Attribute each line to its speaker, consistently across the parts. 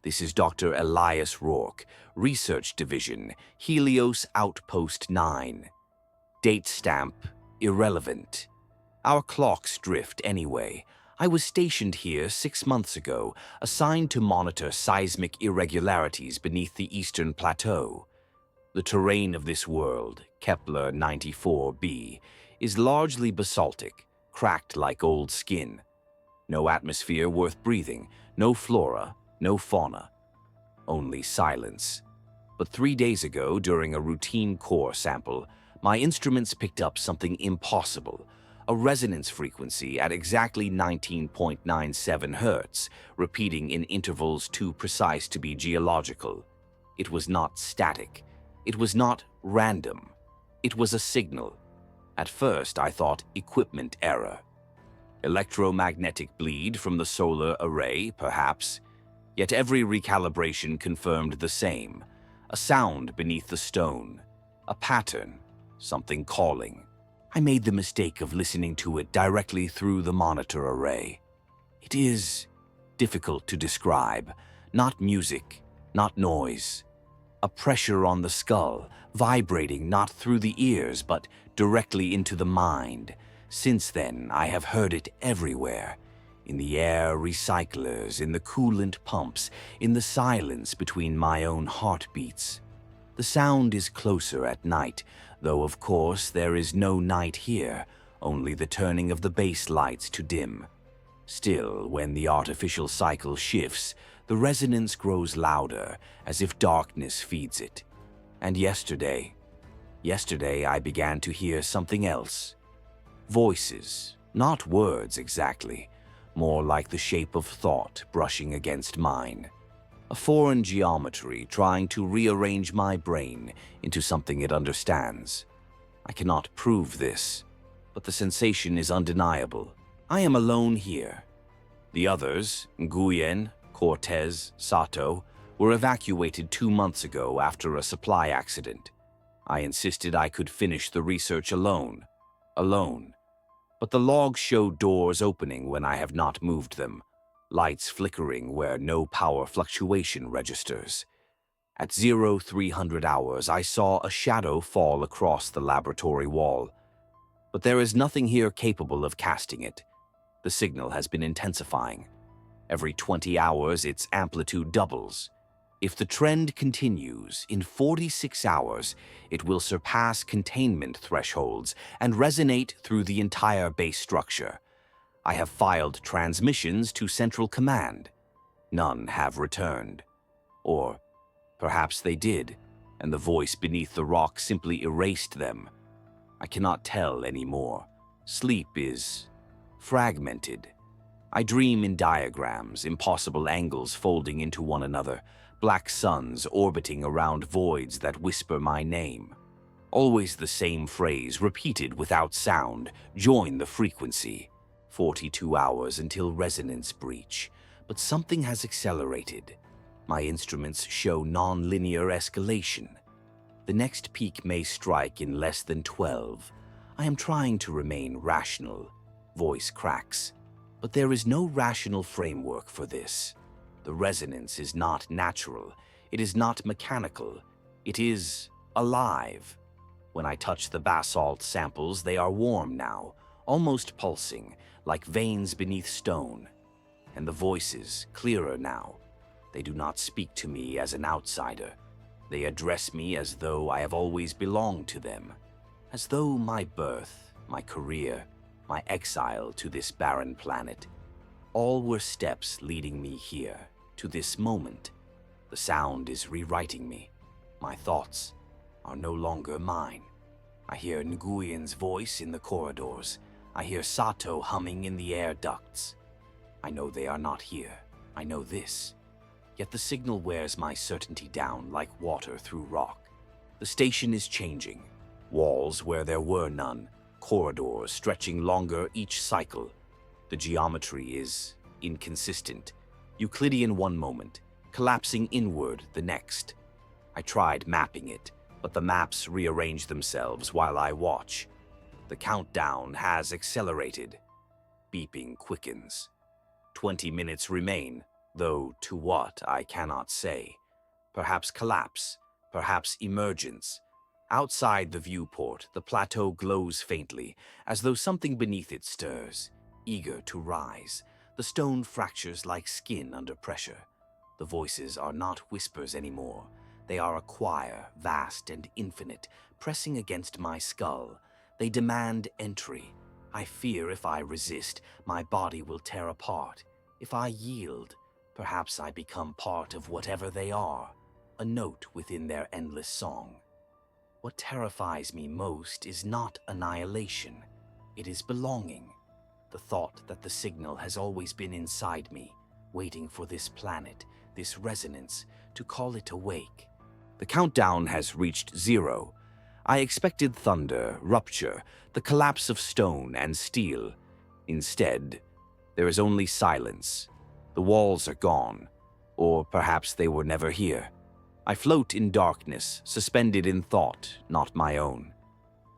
Speaker 1: This is Dr. Elias Rourke, Research Division, Helios Outpost 9. Date stamp, irrelevant. Our clocks drift anyway. I was stationed here 6 months ago, assigned to monitor seismic irregularities beneath the eastern plateau. The terrain of this world, Kepler 94b, is largely basaltic, cracked like old skin. No atmosphere worth breathing, no flora, no fauna. Only silence. But 3 days ago, during a routine core sample, my instruments picked up something impossible, a resonance frequency at exactly 19.97 Hz, repeating in intervals too precise to be geological. It was not static. It was not random. It was a signal. At first, I thought equipment error. Electromagnetic bleed from the solar array, perhaps. Yet every recalibration confirmed the same. A sound beneath the stone. A pattern. Something calling. I made the mistake of listening to it directly through the monitor array. It is difficult to describe. Not music, not noise. A pressure on the skull, vibrating not through the ears but directly into the mind. Since then, I have heard it everywhere. In the air recyclers, in the coolant pumps, in the silence between my own heartbeats. The sound is closer at night, though of course there is no night here, only the turning of the base lights to dim. Still, when the artificial cycle shifts, the resonance grows louder, as if darkness feeds it. And yesterday I began to hear something else. Voices, not words exactly, more like the shape of thought brushing against mine. A foreign geometry trying to rearrange my brain into something it understands. I cannot prove this, but the sensation is undeniable. I am alone here. The others, Nguyen, Cortez, Sato, were evacuated 2 months ago after a supply accident. I insisted I could finish the research alone. But the logs show doors opening when I have not moved them, lights flickering where no power fluctuation registers. At 0300 hours, I saw a shadow fall across the laboratory wall. But there is nothing here capable of casting it. The signal has been intensifying. Every 20 hours, its amplitude doubles. If the trend continues, in 46 hours, it will surpass containment thresholds and resonate through the entire base structure. I have filed transmissions to Central Command. None have returned. Or perhaps they did, and the voice beneath the rock simply erased them. I cannot tell anymore. Sleep is fragmented. I dream in diagrams, impossible angles folding into one another, black suns orbiting around voids that whisper my name. Always the same phrase, repeated without sound, join the frequency. 42 hours until resonance breach, but something has accelerated. My instruments show non-linear escalation. The next peak may strike in less than 12. I am trying to remain rational. Voice cracks. But there is no rational framework for this. The resonance is not natural. It is not mechanical. It is alive. When I touch the basalt samples, they are warm now, almost pulsing, like veins beneath stone. And the voices, clearer now. They do not speak to me as an outsider. They address me as though I have always belonged to them. As though my birth, my career, my exile to this barren planet, all were steps leading me here, to this moment. The sound is rewriting me. My thoughts are no longer mine. I hear Nguyen's voice in the corridors. I hear Sato humming in the air ducts. I know they are not here. I know this. Yet the signal wears my certainty down like water through rock. The station is changing. Walls where there were none. Corridors stretching longer each cycle. The geometry is inconsistent. Euclidean one moment, collapsing inward the next. I tried mapping it, but the maps rearrange themselves while I watch. The countdown has accelerated. Beeping quickens. 20 minutes remain. though to what I cannot say. Perhaps collapse, perhaps emergence. Outside the viewport, the plateau glows faintly, as though something beneath it stirs, eager to rise. The stone fractures like skin under pressure. The voices are not whispers anymore. They are a choir, vast and infinite, pressing against my skull. They demand entry. I fear if I resist, my body will tear apart. If I yield, perhaps I become part of whatever they are, a note within their endless song. What terrifies me most is not annihilation. It is belonging. The thought that the signal has always been inside me, waiting for this planet, this resonance, to call it awake. The countdown has reached 0. I expected thunder, rupture, the collapse of stone and steel. Instead, there is only silence. The walls are gone, or perhaps they were never here. I float in darkness, suspended in thought, not my own.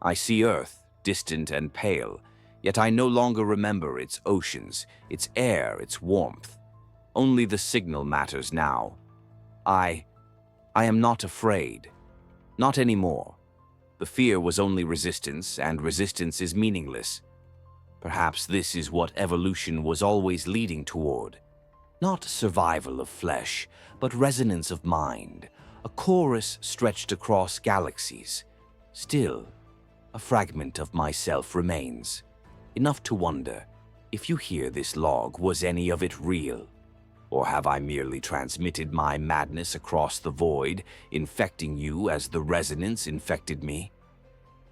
Speaker 1: I see Earth, distant and pale, yet I no longer remember its oceans, its air, its warmth. Only the signal matters now. I am not afraid. Not anymore. The fear was only resistance, and resistance is meaningless. Perhaps this is what evolution was always leading toward. Not survival of flesh, but resonance of mind, a chorus stretched across galaxies. Still, a fragment of myself remains. Enough to wonder, if you hear this log, was any of it real? Or have I merely transmitted my madness across the void, infecting you as the resonance infected me?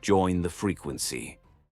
Speaker 1: Join the frequency.